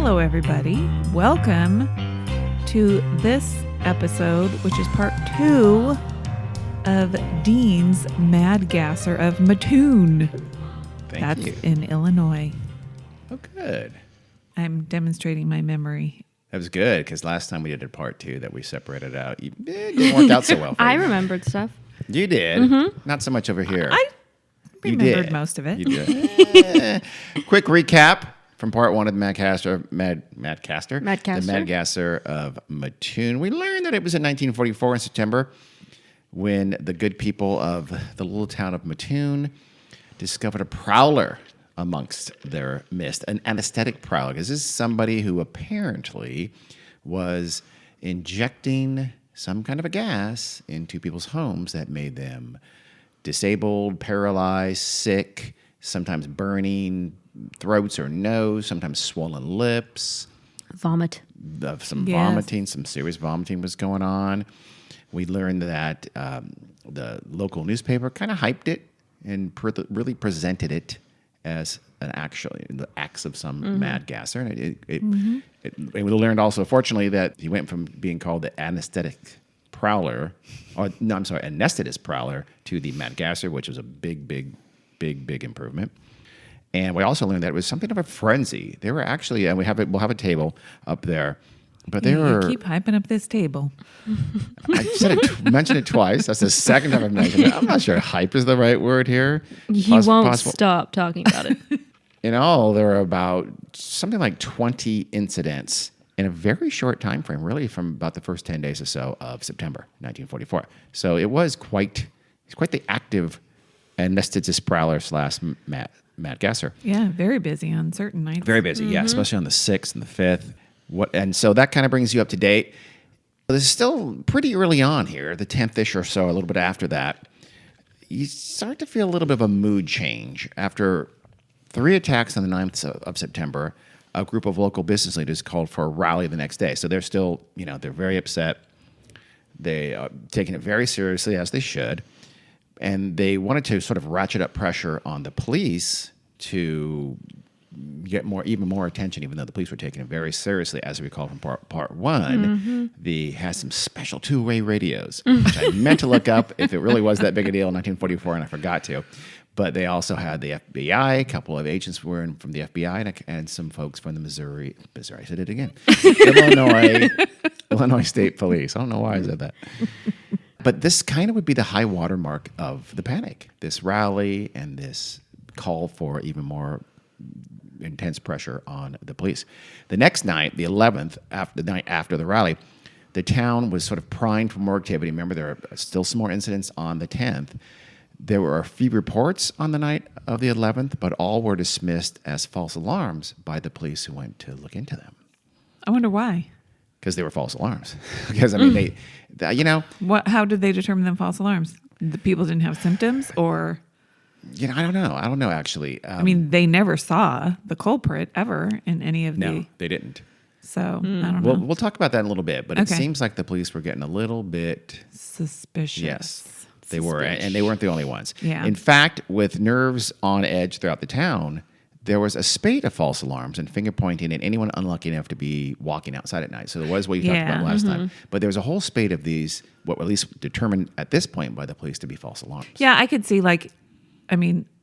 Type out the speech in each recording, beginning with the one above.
Hello, everybody. Welcome to this episode, which is part 2 of Dean's Mad Gasser of Mattoon. That's you. In Illinois. Oh, good. I'm demonstrating my memory. That was good, because last time we did a part 2 that we separated out, it didn't work out so well for you. I remembered stuff. You did. Mm-hmm. Not so much over here. I remembered most of it. You did. Quick recap from part 1 of the Mad Gasser of Mattoon. We learned that it was in 1944 in September when the good people of the little town of Mattoon discovered a prowler amongst their midst, an anesthetic prowler. This is somebody who apparently was injecting some kind of a gas into people's homes that made them disabled, paralyzed, sick, sometimes burning throats or nose, sometimes swollen lips. Vomit. Some vomiting, some serious vomiting was going on. We learned that the local newspaper kind of hyped it and really presented it as the acts of some mad gasser. And we learned also, fortunately, that he went from being called the anesthetist prowler to the mad gasser, which was a big improvement. And we also learned that it was something of a frenzy. They were actually, and we'll have a table up there, but they were. You keep hyping up this table. I mentioned it twice. That's the second time I've mentioned it. I'm not sure hype is the right word here. You won't stop talking about it. In all, there were about something like 20 incidents in a very short time frame, really from about the first 10 days or so of September 1944. So it was quite the active anesthetist prowler / mad gasser. Yeah, very busy on certain nights. Very busy, yeah, especially on the 6th and the 5th. And so that kind of brings you up to date. This is still pretty early on here, the 10th-ish or so, a little bit after that. You start to feel a little bit of a mood change. After 3 attacks on the 9th of September, a group of local business leaders called for a rally the next day. So they're still, they're very upset. They are taking it very seriously, as they should. And they wanted to sort of ratchet up pressure on the police to get even more attention, even though the police were taking it very seriously, as we recall from part 1. They had some special two-way radios, which I meant to look up if it really was that big a deal in 1944, and I forgot to. But they also had the FBI. A couple of agents were from the FBI, and some folks from the Missouri, I said it again, Illinois State Police. I don't know why I said that. But this kind of would be the high water mark of the panic, this rally and this call for even more intense pressure on the police. The next night, the 11th, the night after the rally, the town was sort of primed for more activity. Remember, there are still some more incidents on the 10th. There were a few reports on the night of the 11th, but all were dismissed as false alarms by the police who went to look into them. I wonder why. Because they were false alarms. Because, I mean, How did they determine them false alarms? The people didn't have symptoms, or? I don't know. I don't know, actually. They never saw the culprit ever in any of the... No, they didn't. So, I don't know. We'll talk about that in a little bit, but It seems like the police were getting a little bit... suspicious. Yes, they were, and they weren't the only ones. Yeah. In fact, with nerves on edge throughout the town, there was a spate of false alarms and finger pointing at anyone unlucky enough to be walking outside at night. So there was what you talked about last time. But there was a whole spate of these, what were at least determined at this point by the police to be false alarms. Yeah, I could see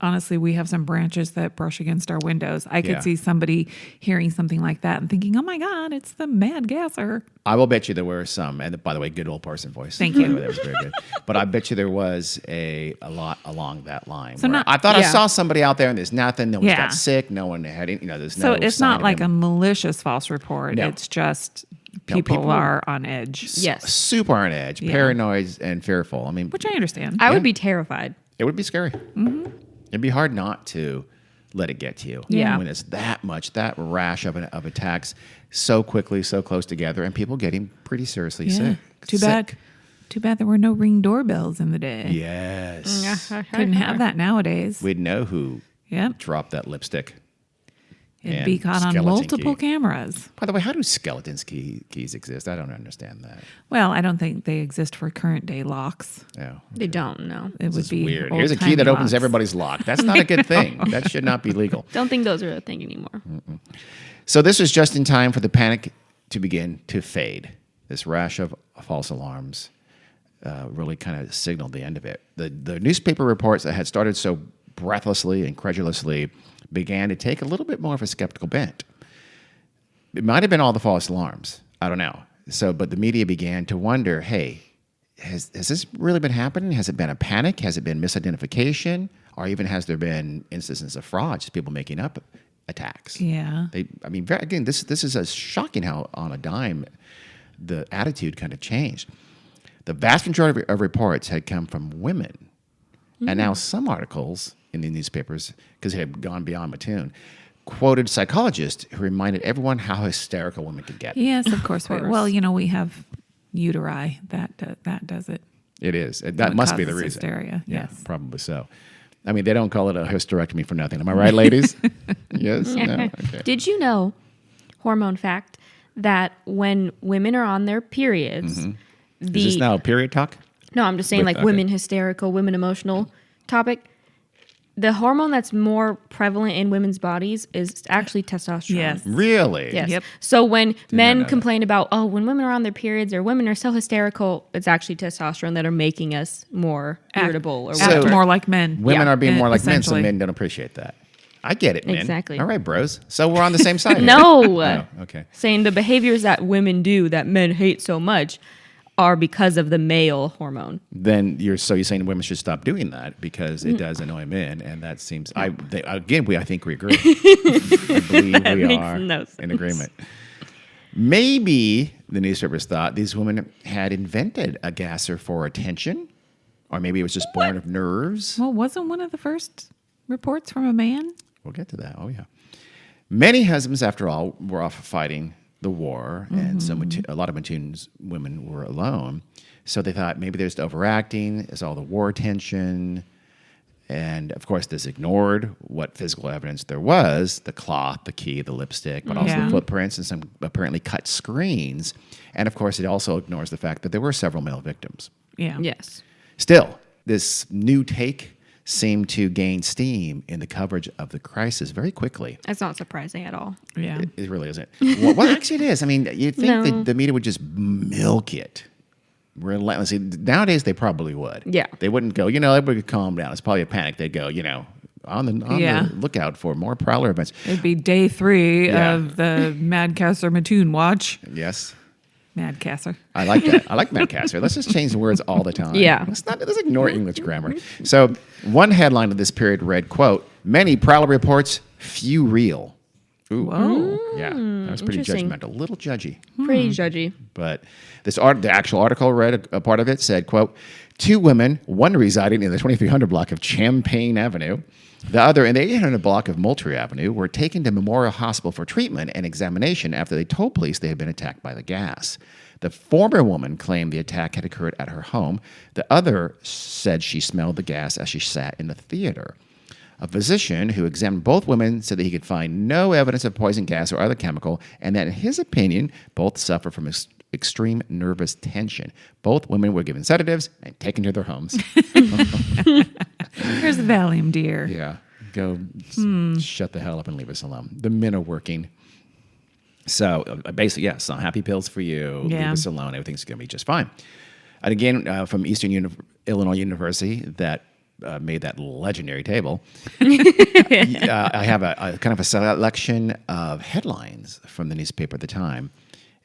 honestly, we have some branches that brush against our windows. I could see somebody hearing something like that and thinking, oh my God, it's the mad gasser. I will bet you there were some, and by the way, good old person voice. Thank you. That was very good. But I bet you there was a lot along that line. So I thought I saw somebody out there and there's nothing. No one got sick. No one had any, there's no So it's sign not of like him. a malicious false report. No. It's just people are on edge. Yes. Super on edge, paranoid and fearful. I mean, Which I understand. I would be terrified. It would be scary. Mm-hmm. It'd be hard not to let it get to you. Yeah. When it's that rash of attacks so quickly, so close together, and people getting pretty seriously sick. Too bad there were no Ring doorbells in the day. Yes. Couldn't have that nowadays. We'd know who dropped that lipstick. It'd be caught on multiple cameras. By the way, how do skeletons keys exist? I don't understand that. Well, I don't think they exist for current day locks. Yeah, They don't know. It would be weird. Here's a key that opens locks. everybody's lock. That's not a good thing. That should not be legal. Don't think those are a thing anymore. So this was just in time for the panic to begin to fade. This rash of false alarms really kind of signaled the end of it. The newspaper reports that had started so breathlessly and credulously began to take a little bit more of a skeptical bent. It might have been all the false alarms. I don't know. But the media began to wonder, hey, has this really been happening? Has it been a panic? Has it been misidentification? Or even has there been instances of fraud, just people making up attacks? Yeah. Again, this is a shocking how on a dime the attitude kind of changed. The vast majority of reports had come from women. And now some articles in the newspapers, because it had gone beyond Mattoon, quoted psychologists who reminded everyone how hysterical women could get. Yes, of course. Well, we have uteri. That does it. It is. That must be the causes reason. Hysteria. Yeah, Yes. probably so. They don't call it a hysterectomy for nothing. Am I right, ladies? Yes? No? Okay. Did you know, hormone fact, that when women are on their periods, Is this now a period talk? No, I'm just saying Okay. women hysterical, women emotional topic. The hormone that's more prevalent in women's bodies is actually testosterone. Yes. Really? Yes. Yep. So when not know men that. complain about, when women are on their periods or women are so hysterical, it's actually testosterone that are making us more irritable or Act whatever. more like men. Women are being more like men, so essentially. men don't appreciate that. I get it, men. Exactly. All right, bros. So we're on the same side. here. No. Oh, okay. Saying the behaviors that women do that men hate so much are because of the male hormone. Then you're saying women should stop doing that because it does annoy men, and that seems. I think we agree. I believe we makes are no sense. in agreement. Maybe the newspapers thought these women had invented a gasser for attention, or maybe it was just born of nerves. Well, wasn't one of the first reports from a man? We'll get to that. Oh yeah. Many husbands, after all, were off fighting the war, and so a lot of Mattoon's women were alone. So they thought maybe there's the overacting, there's all the war tension, and of course this ignored what physical evidence there was, the cloth, the key, the lipstick, but also Yeah. the footprints and some apparently cut screens. And of course it also ignores the fact that there were several male victims. Yeah. Yes. Still, this new take seemed to gain steam in the coverage of the crisis very quickly. That's not surprising at all. Yeah. It really isn't. Well, actually, it is. You'd think No. that the media would just milk it relentlessly. Nowadays, they probably would. Yeah. They wouldn't go, everybody could calm down. It's probably a panic. They'd go, on the lookout for more prowler events. It'd be day 3 Yeah. of the Madcasser Mattoon watch. Yes. Madcasser. I like that. I like Madcasser. Let's just change the words all the time. Yeah. Let's ignore English grammar. So one headline of this period read, quote, "Many prowler reports, few real." Ooh. Whoa. Yeah. That was pretty Interesting. judgmental. A little judgy. Pretty judgy. But the actual article read a part of it said, quote, 2 women, one residing in the 2300 block of Champaign Avenue, the other in the 800 block of Moultrie Avenue, were taken to Memorial Hospital for treatment and examination after they told police they had been attacked by the gas. The former woman claimed the attack had occurred at her home. The other said she smelled the gas as she sat in the theater. A physician who examined both women said that he could find no evidence of poison gas or other chemical, and that in his opinion, both suffered from extreme nervous tension. Both women were given sedatives and taken to their homes. Here's the Valium, dear. Yeah. Go shut the hell up and leave us alone. The men are working. So basically, yes, some happy pills for you. Yeah. Leave us alone. Everything's going to be just fine. And again, from Eastern Illinois University, that made that legendary table. I have a kind of a selection of headlines from the newspaper at the time,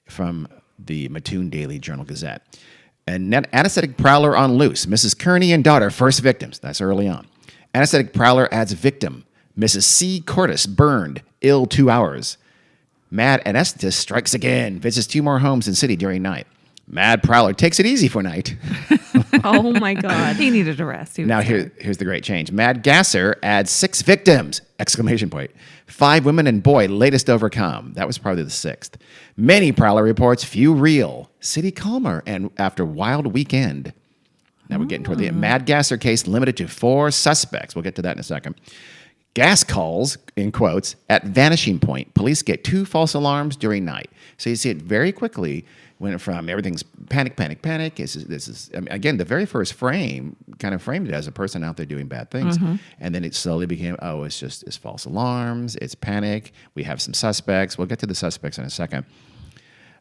from the Mattoon Daily Journal Gazette. An anesthetic prowler on loose. Mrs. Kearney and daughter, first victims. That's early on. Anesthetic prowler adds victim. Mrs. C. Cortis burned, ill 2 hours. Mad anesthetist strikes again. Visits 2 more homes in city during night. Mad prowler takes it easy for night. Oh my God. He needed a rest. Now here's the great change. Mad gasser adds 6 victims! Exclamation point. 5 women and boy latest overcome. That was probably the 6th. Many prowler reports, few real. City calmer and after wild weekend. Now we're getting toward the end. Mad gasser case limited to 4 suspects. We'll get to that in a second. gas calls, in quotes, at vanishing point. Police get 2 false alarms during night. So you see it very quickly went from everything's panic, panic, panic. This is I mean, again, the very first frame kind of framed it as a person out there doing bad things. And then it slowly became, it's false alarms, it's panic. We have some suspects. We'll get to the suspects in a second.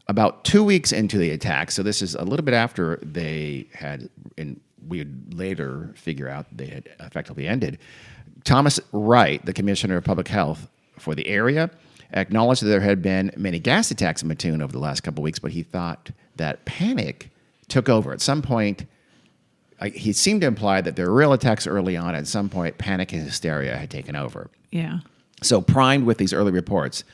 About 2 weeks into the attack, so this is a little bit after they had, and we would later figure out they had effectively ended, Thomas Wright, the Commissioner of Public Health for the area, acknowledged that there had been many gas attacks in Mattoon over the last couple of weeks, but he thought that panic took over. At some point, he seemed to imply that there were real attacks early on. At some point, panic and hysteria had taken over. Yeah. So primed with these early reports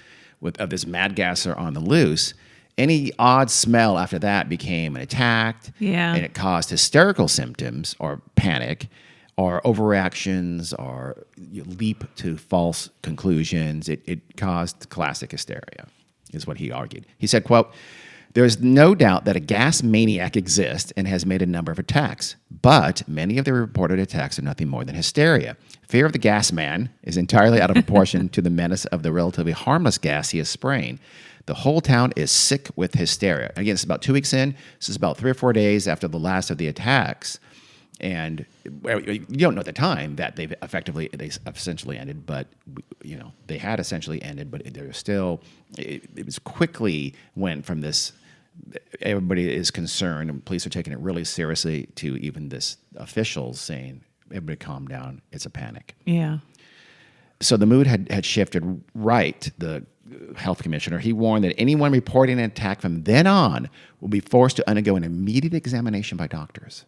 of this mad gasser on the loose, any odd smell after that became an attack, Yeah. and it caused hysterical symptoms or panic or overreactions or you leap to false conclusions. It caused classic hysteria, is what he argued. He said, quote, "There's no doubt that a gas maniac exists and has made a number of attacks, but many of the reported attacks are nothing more than hysteria. Fear of the gas man is entirely out of proportion to the menace of the relatively harmless gas he is spraying. The whole town is sick with hysteria." Again, it's about 2 weeks in. This is about 3 or 4 days after the last of the attacks. And you don't know at the time that they essentially ended, but they had essentially ended, but there was still, it was quickly went from this, everybody is concerned and police are taking it really seriously, to even this officials saying, everybody calm down, it's a panic. Yeah. So the mood had shifted. Right, the health commissioner, he warned that anyone reporting an attack from then on will be forced to undergo an immediate examination by doctors.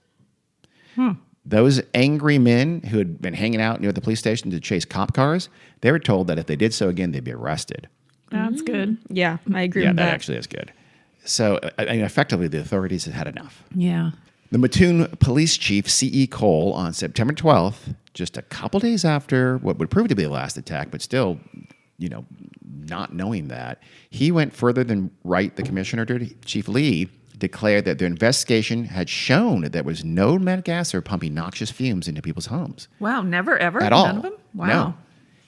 Those angry men who had been hanging out near the police station to chase cop cars, they were told that if they did so again, they'd be arrested. That's good. Yeah, I agree Yeah, with that that. actually is good. So effectively, the authorities had had enough. Yeah. The Mattoon Police Chief, C.E. Cole, on September 12th, just a couple days after what would prove to be the last attack, but still, not knowing that, he went further than Wright, the commissioner did. Chief Lee declared that their investigation had shown that there was no mad gasser pumping noxious fumes into people's homes. Wow. Never, ever? At all. None of them? Wow. No.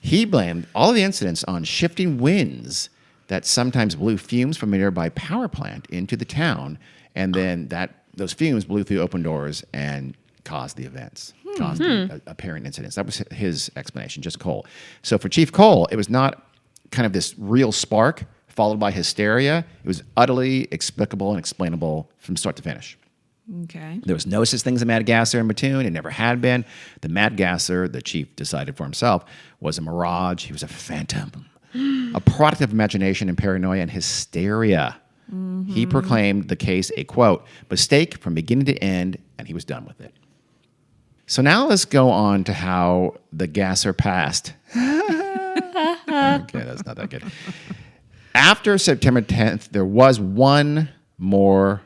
He blamed all of the incidents on shifting winds that sometimes blew fumes from a nearby power plant into the town, and then those fumes blew through open doors and caused the events, caused the apparent incidents. That was his explanation, just Cole. So for Chief Cole, it was not kind of this real spark followed by hysteria. It was utterly explicable and explainable from start to finish. Okay. There was no such thing as a mad gasser in Mattoon. It never had been. The mad gasser, the chief decided for himself, was a mirage. He was a phantom, a product of imagination and paranoia and hysteria. He proclaimed the case a, quote, mistake from beginning to end, and he was done with it. So now let's go on to how the gasser passed. Okay, that's not that good. After September 10th, there was one more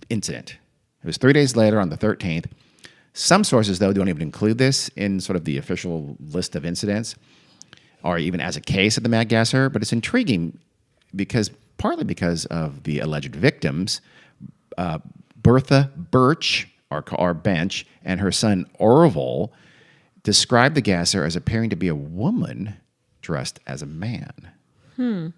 incident. It was 3 days later on the 13th. Some sources, though, don't even include this in sort of the official list of incidents or even as a case of the mad gasser, but it's intriguing partly because of the alleged victims, Bertha Birch, or Bench, and her son Orville described the gasser as appearing to be a woman dressed as a man. I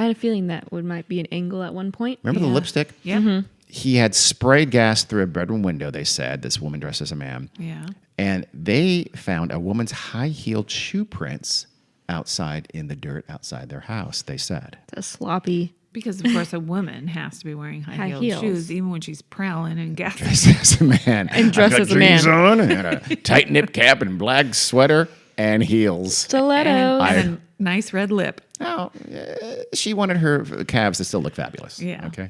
had a feeling that might be an angle at one point. Remember the lipstick? Yeah. He had sprayed gas through a bedroom window, they said, this woman dressed as a man. Yeah. And they found a woman's high-heeled shoe prints outside in the dirt outside their house, they said. It's a sloppy. Because, of course, a woman has to be wearing high-heeled heels. shoes, even when she's prowling and gassing. Dressed as a man. And dressed I've got as a man. jeans on and a tight knit cap and black sweater and heels. Stilettos. And a nice red lip. Now, she wanted her calves to still look fabulous. Yeah. Okay.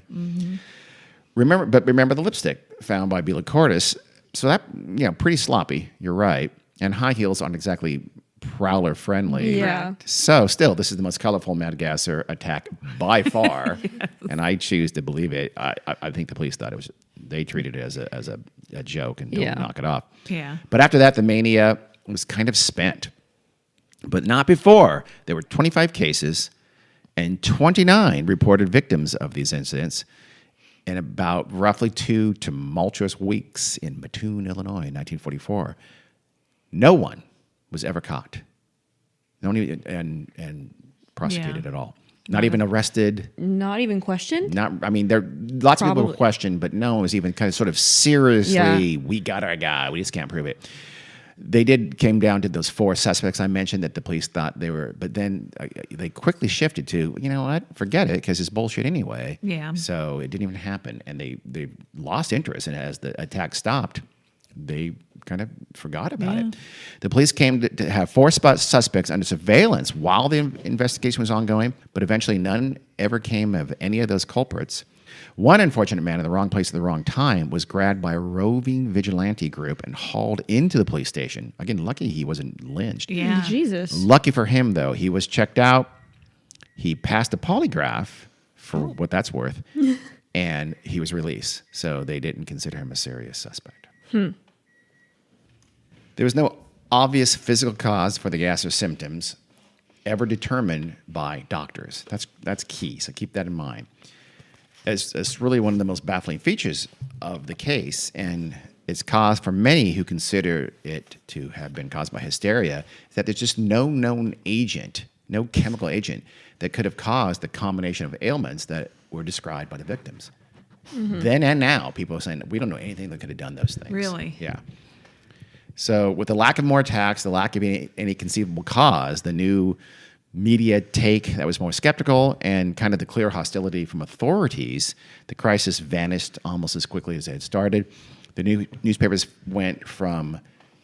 Remember the lipstick found by Bela Cortis. So that, pretty sloppy. You're right. And high heels aren't exactly prowler friendly. Yeah. So still, this is the most colorful mad gasser attack by far. Yes. And I choose to believe it. I think the police thought they treated it as a joke and don't knock it off. Yeah. But after that, the mania was kind of spent. But not before. There were 25 cases and 29 reported victims of these incidents in about roughly 2 tumultuous weeks in Mattoon, Illinois, in 1944. No one was ever caught. Don't even and prosecuted Yeah. at all. Not even arrested. Not even questioned? There lots of people were Probably. questioned, but no one was even kind of sort of seriously. Yeah. We got our guy. We just can't prove it. They came down to those 4 suspects I mentioned that the police thought they were, but then they quickly shifted to, you know what, forget it, because it's bullshit anyway. Yeah. So it didn't even happen, and they lost interest, and as the attack stopped, they kind of forgot about it. The police came to have 4 suspects under surveillance while the investigation was ongoing, but eventually none ever came of any of those culprits. One unfortunate man in the wrong place at the wrong time was grabbed by a roving vigilante group and hauled into the police station. Again, lucky he wasn't lynched. Yeah. Jesus. Lucky for him, though, he was checked out. He passed a polygraph, for what that's worth, and he was released. So they didn't consider him a serious suspect. There was no obvious physical cause for the gas or symptoms ever determined by doctors. That's key, so keep that in mind. It's really one of the most baffling features of the case, and it's cause for many who consider it to have been caused by hysteria, that there's just no known agent, no chemical agent that could have caused the combination of ailments that were described by the victims. Then and now, people are saying that we don't know anything that could have done those things. Really? Yeah. So with the lack of more attacks, the lack of any conceivable cause, the new media take that was more skeptical, and kind of the clear hostility from authorities, the crisis vanished almost as quickly as it had started. The newspapers went from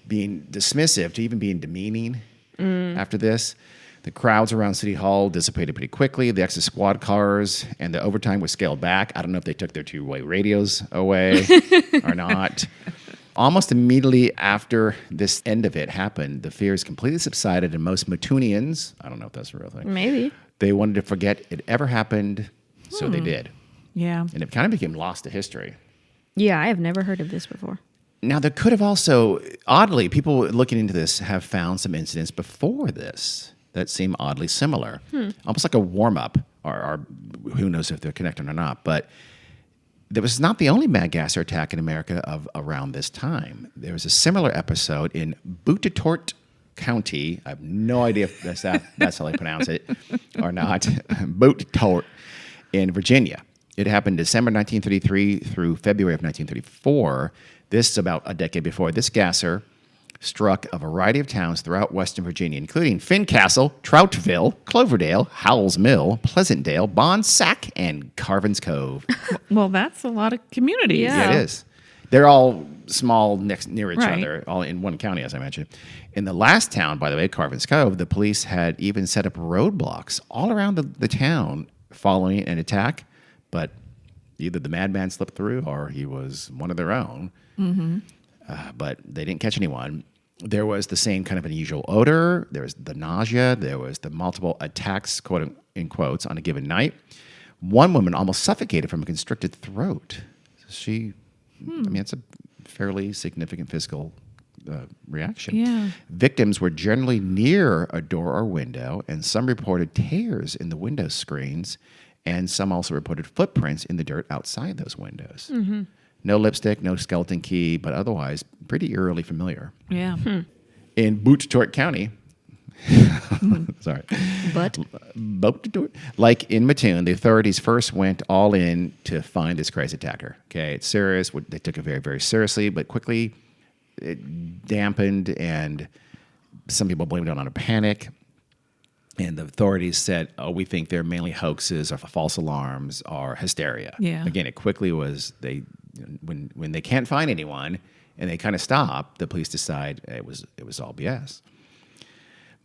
being dismissive to even being demeaning after this. The crowds around City Hall dissipated pretty quickly. The extra squad cars and the overtime was scaled back. I don't know if they took their 2-way radios away or not. Almost immediately after this end of it happened, the fears completely subsided, and most Mattoonians, I don't know if that's a real thing, Maybe. they wanted to forget it ever happened, so they did. Yeah. And it kind of became lost to history. Yeah, I have never heard of this before. Now, there could have also, oddly, people looking into this have found some incidents before this that seem oddly similar, almost like a warm-up, or who knows if they're connected or not, but there was not the only mad gasser attack in America of around this time. There was a similar episode in Buttigieg County. I have no idea if that's how they pronounce it or not. Buttigieg in Virginia. It happened December 1933 through February of 1934. This is about a decade before. This gasser struck a variety of towns throughout Western Virginia, including Fincastle, Troutville, Cloverdale, Howells Mill, Pleasantdale, Bond Sack, and Carvin's Cove. Well, that's a lot of communities. Yeah. Yeah, it is. They're all small near each Right. other, all in one county, as I mentioned. In the last town, by the way, Carvin's Cove, the police had even set up roadblocks all around the town following an attack, but either the madman slipped through or he was one of their own. But they didn't catch anyone. There was the same kind of unusual odor. There was the nausea. There was the multiple attacks, quote in quotes, on a given night. One woman almost suffocated from a constricted throat. She, I mean, it's a fairly significant physical reaction. Yeah. Victims were generally near a door or window, and some reported tears in the window screens, and some also reported footprints in the dirt outside those windows. No lipstick, no skeleton key, but otherwise pretty eerily familiar. Yeah. In Buttigieg County, sorry, But like in Mattoon, the authorities first went all in to find this crazy attacker. Okay, it's serious. They took it very, very seriously, but quickly it dampened, and some people blamed it on a panic. And the authorities said, "Oh, we think they're mainly hoaxes or false alarms or hysteria." Yeah. Again, it quickly was when they can't find anyone and they kind of stop, the police decide it was all BS.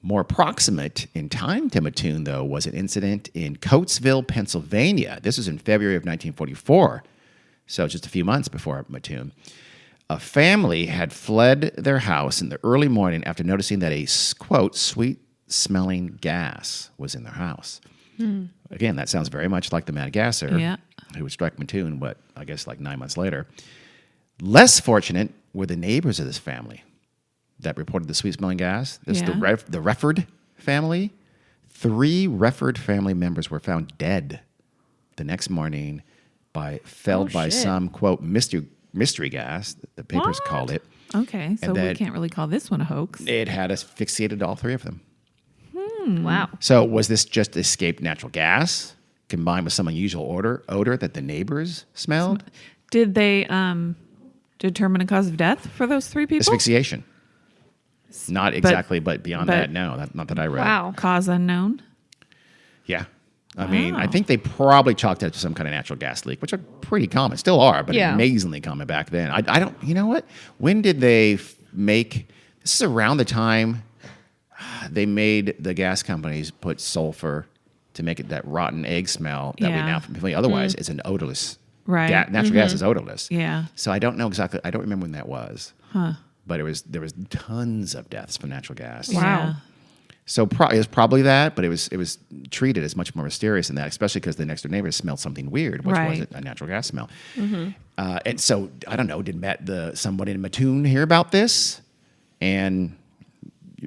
More proximate in time to Mattoon, though, was an incident in Coatesville, Pennsylvania. This was in February of 1944, so just a few months before Mattoon. A family had fled their house in the early morning after noticing that a, quote, sweet-smelling gas was in their house. Again, that sounds very much like the mad gasser Yeah. who would strike Mattoon, but I guess like 9 months later. Less fortunate were the neighbors of this family that reported the sweet-smelling gas. This is Yeah. the Refford family. 3 Refford family members were found dead the next morning felled by shit. some, quote, mystery gas, the papers What? called it. Okay, so And we then- can't really call this one a hoax. It had asphyxiated all 3 of them. Wow. So was this just escaped natural gas combined with some unusual odor that the neighbors smelled? Did they determine a cause of death for those 3 people? Asphyxiation. Not exactly, but beyond that, no, not that I read. Wow. Cause unknown? Yeah. I mean, I Wow. think they probably chalked it up to some kind of natural gas leak, which are pretty common, still are, but Yeah. amazingly common back then. I don't, you know what? When did they make, this is around the time they made the gas companies put sulfur to make it that rotten egg smell that we Yeah. now familiar. Otherwise, it's an odorless. Right. Natural gas is odorless. Yeah. So I don't know exactly, I don't remember when that was. Huh. But there was tons of deaths from natural gas. Wow. Yeah. So it was probably that, but it was treated as much more mysterious than that, especially because the next door neighbors smelled something weird, which was Right. a natural gas smell. And so I don't know, did somebody in Mattoon hear about this, and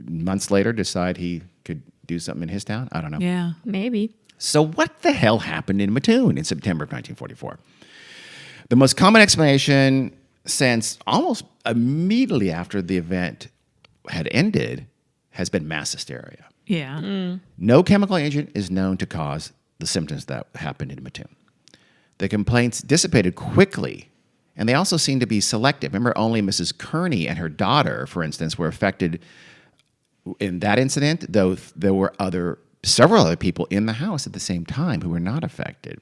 months later decide he could do something in his town? I don't know. Yeah. Maybe. So what the hell happened in Mattoon in September of 1944? The most common explanation, since almost immediately after the event had ended, has been mass hysteria. Yeah. No chemical agent is known to cause the symptoms that happened in Mattoon. The complaints dissipated quickly, and they also seemed to be selective. Remember, only Mrs. Kearney and her daughter, for instance, were affected in that incident, though there were several other people in the house at the same time who were not affected.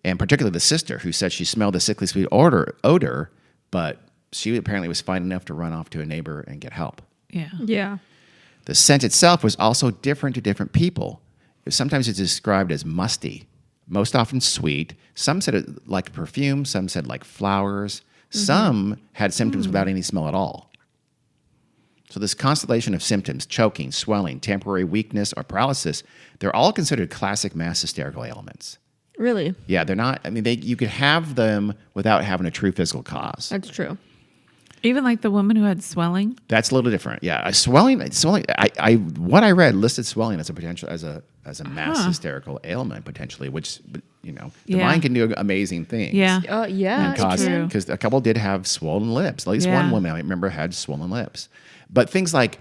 And particularly the sister, who said she smelled the sickly sweet odor, but she apparently was fine enough to run off to a neighbor and get help. Yeah. Yeah. The scent itself was also different to different people. Sometimes it's described as musty, most often sweet. Some said it like perfume, some said like flowers. Some had symptoms without any smell at all. So this constellation of symptoms, choking, swelling, temporary weakness, or paralysis, they're all considered classic mass hysterical ailments. Really? Yeah, they're not, I mean, you could have them without having a true physical cause. That's true. Even like the woman who had swelling. That's a little different. Yeah, swelling. What I read listed swelling as a potential as a mass hysterical ailment potentially, which the Yeah. mind can do amazing things. Yeah. Yeah. and cause true. because a couple did have swollen lips. At least Yeah. one woman I remember had swollen lips. But things like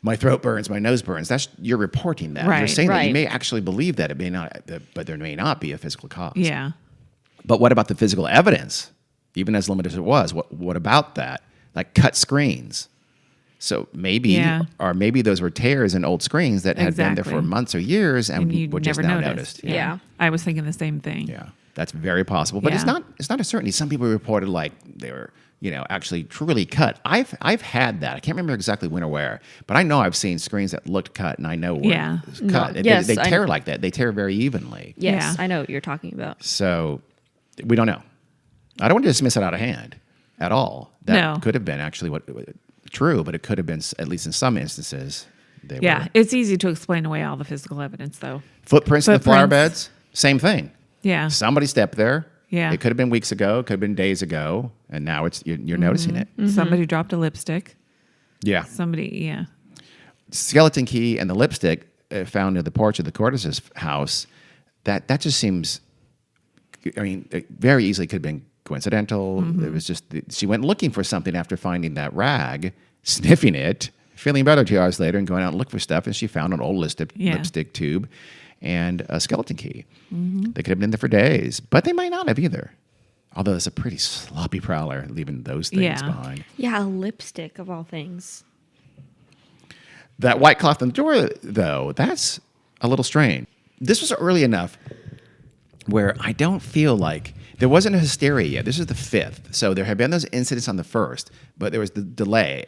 my throat burns, my nose burns. You're reporting that. You're Right. saying that you Right. may actually believe that it may not, but there may not be a physical cause. Yeah. But what about the physical evidence? Even as limited as it was, what about that? Like cut screens. So maybe, Yeah. or maybe those were tears in old screens that had been there for Exactly. months or years and, And you were just never now noticed. noticed. Yeah. I was thinking the same thing. Yeah, that's very possible. But it's Yeah. not a certainty. Some people reported like they were, actually truly cut. I've had that. I can't remember exactly when or where, but I know I've seen screens that looked cut, and I know were Yeah. cut. No, They- yes, they I tear know. like that. They tear very evenly. Yes, Yeah. I know what you're talking about. So we don't know. I don't want to dismiss it out of hand at all. That No. could have been actually true, but it could have been, at least in some instances, they Yeah. were. It's easy to explain away all the physical evidence, though. Footprints in the flower Footprints. beds, same thing. Yeah. Somebody stepped there. Yeah. It could have been weeks ago, could have been days ago, and now you're noticing it. Somebody dropped a lipstick. Yeah. Somebody, yeah. Skeleton key and the lipstick found near the porch of the Cortez's house, that just seems, I mean, it very easily could have been coincidental. It was just, she went looking for something after finding that rag, sniffing it, feeling better 2 hours later and going out and look for stuff, and she found an old lipstick tube and a skeleton key. They could have been there for days, but they might not have either. Although it's a pretty sloppy prowler leaving those things Yeah. behind. Yeah, a lipstick of all things. That white cloth on the door, though, that's a little strange. This was early enough where I don't feel like there wasn't a hysteria yet. This is the 5th. So there had been those incidents on the 1st, but there was the delay.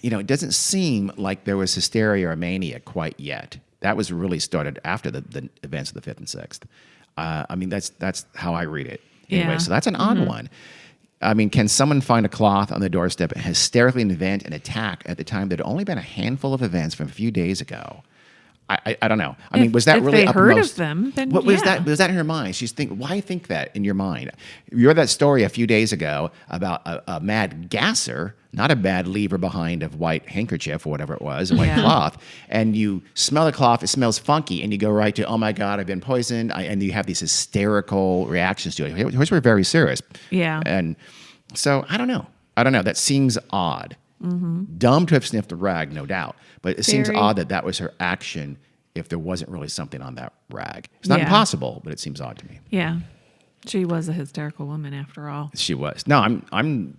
It doesn't seem like there was hysteria or mania quite yet. That was really started after the events of the 5th and 6th. I mean, that's how I read it. Anyway, Yeah. so that's an odd one. I mean, can someone find a cloth on the doorstep and hysterically invent an attack at the time there had only been a handful of events from a few days ago? I don't know. I mean, was that if really they heard uppermost? of them, then What was yeah. that? Was that in her mind? She's thinking, why think that in your mind? You read that story a few days ago about a mad gasser, not a bad lever behind a white handkerchief or whatever it was, a white Yeah. cloth, and you smell the cloth, it smells funky, and you go right to, oh my God, I've been poisoned, and you have these hysterical reactions to it. Hers were very serious. Yeah. And so I don't know. That seems odd. Dumb to have sniffed a rag, no doubt. But it seems Very. odd that was her action if there wasn't really something on that rag. It's not Yeah. impossible, but it seems odd to me. Yeah. She was a hysterical woman after all. She was. No, I'm.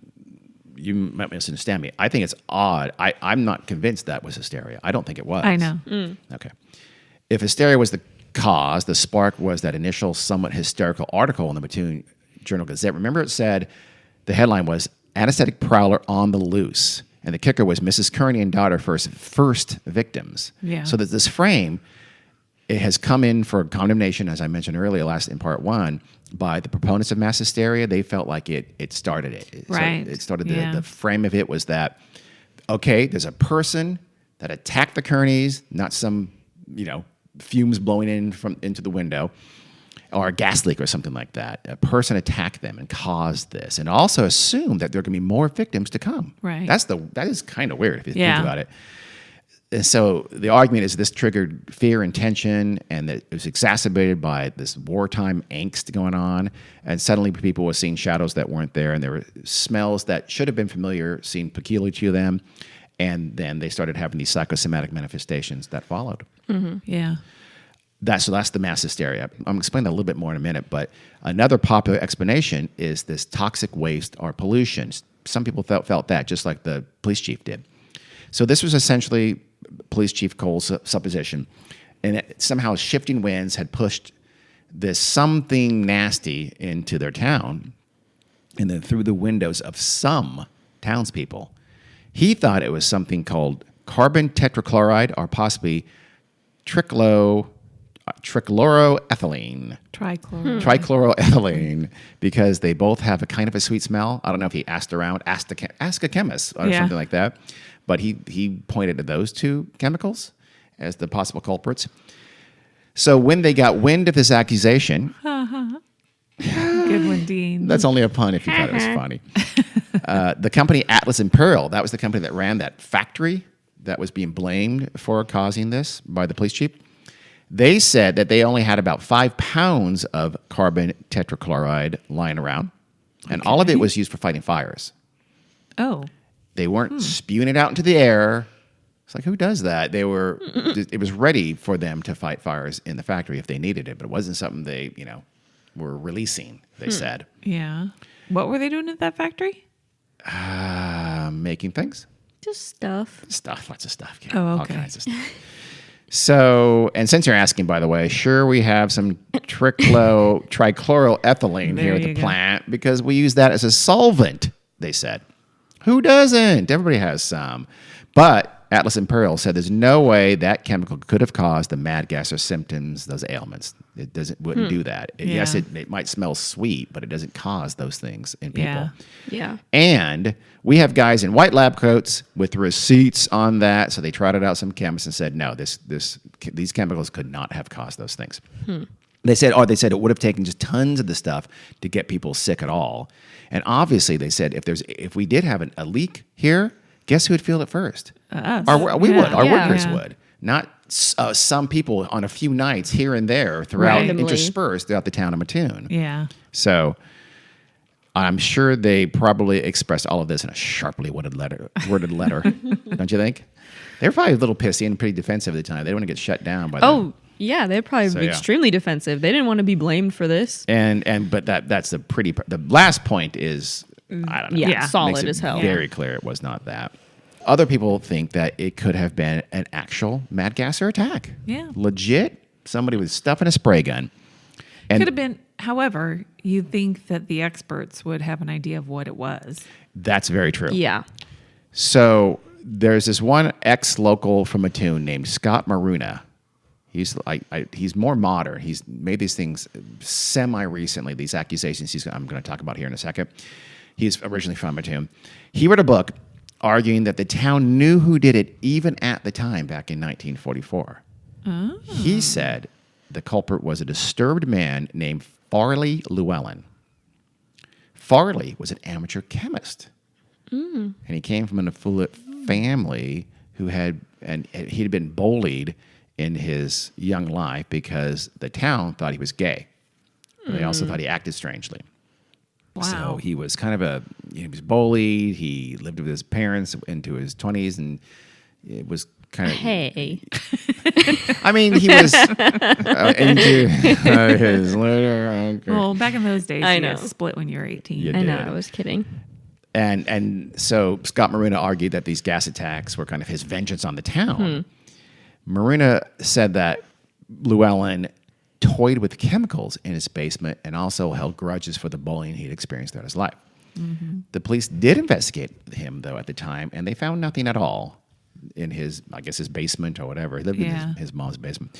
You might misunderstand me. I think it's odd. I'm not convinced that was hysteria. I don't think it was. I know. Okay. If hysteria was the cause, the spark was that initial somewhat hysterical article in the Mattoon Journal-Gazette. Remember it said, the headline was, Anesthetic Prowler on the Loose. And the kicker was Mrs. Kearney and daughter first victims. Yeah. So that this frame, it has come in for condemnation, as I mentioned earlier, in part one, by the proponents of mass hysteria. They felt like it started it. Right. So it started Yeah. the frame of it was that, okay, there's a person that attacked the Kearneys, not some, fumes blowing into the window, or a gas leak or something like that. A person attacked them and caused this, and also assumed that there are going to be more victims to come. Right. That is kind of weird if you Yeah. think about it. And so the argument is this triggered fear and tension, and that it was exacerbated by this wartime angst going on. And suddenly people were seeing shadows that weren't there, and there were smells that should have been familiar, seemed peculiar to them. And then they started having these psychosomatic manifestations that followed. Yeah. That's the mass hysteria. I'm going to explain that a little bit more in a minute, but another popular explanation is this toxic waste or pollution. Some people felt that, just like the police chief did. So this was essentially Police Chief Cole's supposition, and somehow shifting winds had pushed this something nasty into their town, and then through the windows of some townspeople. He thought it was something called carbon tetrachloride, or possibly trichloroethylene. Trichloroethylene, because they both have a kind of a sweet smell. I don't know if he asked around, ask a chemist or Yeah. something like that. But he pointed to those two chemicals as the possible culprits. So when they got wind of this accusation, Good one, Dean. that's only a pun if you thought it was funny. The company Atlas Imperial, that was the company that ran that factory that was being blamed for causing this by the police chief. They said that they only had about 5 pounds of carbon tetrachloride lying around, and all of it was used for fighting fires. Oh. They weren't spewing it out into the air. It's like, who does that? It was ready for them to fight fires in the factory if they needed it, but it wasn't something they, were releasing, they said. Yeah. What were they doing at that factory? Making things. Just stuff. Lots of stuff. Yeah, Oh, all okay. kinds of stuff. So, and since you're asking, by the way, sure, we have some trichloroethylene There here at you the go. plant because we use that as a solvent, they said. Who doesn't? Everybody has some. But Atlas Imperial said there's no way that chemical could have caused the mad gas or symptoms, those ailments. It wouldn't do that. Yes, Yeah. it might smell sweet, but it doesn't cause those things in people. Yeah. Yeah. And we have guys in white lab coats with receipts on that. So they trotted out some chemists and said, no, these chemicals could not have caused those things. They said it would have taken just tons of the stuff to get people sick at all. And obviously, they said if we did have a leak here, guess who would feel it first? Us. We would. Our Yeah. workers Yeah. would. Not some people on a few nights here and there throughout, Randomly. interspersed throughout the town of Mattoon. Yeah. So I'm sure they probably expressed all of this in a sharply worded letter, don't you think? They were probably a little pissy and pretty defensive at the time. They didn't want to get shut down by Oh, yeah. They'd probably So, be yeah. extremely defensive. They didn't want to be blamed for this. but that's the last point is, I don't know. Yeah, Yeah. solid Makes it as hell. very clear it was not that. Other people think that it could have been an actual mad gasser attack. Yeah. Legit. Somebody was stuffing a spray gun. And Could have been. However, you think that the experts would have an idea of what it was. that's very true. Yeah. So there's this one ex-local from Mattoon named Scott Maruna. He's more modern. He's made these things semi-recently, these accusations I'm going to talk about here in a second. He's originally from Mattoon. He wrote a book arguing that the town knew who did it even at the time back in 1944. Oh. He said the culprit was a disturbed man named Farley Llewellyn. Farley was an amateur chemist. And he came from an affluent family he'd been bullied in his young life because the town thought he was gay. They also thought he acted strangely. Wow. So he was he was bullied. He lived with his parents into his 20s, and it was kind of. Hey. I mean, he was into his later. Okay. Well, back in those days, I you know. got split when you were 18. You I know, did. I was kidding. And so Scott Maruna argued that these gas attacks were kind of his vengeance on the town. Maruna said that Llewellyn toyed with chemicals in his basement and also held grudges for the bullying he'd experienced throughout his life. The police did investigate him, though, at the time, and they found nothing at all in his basement or whatever. He lived in his mom's basement.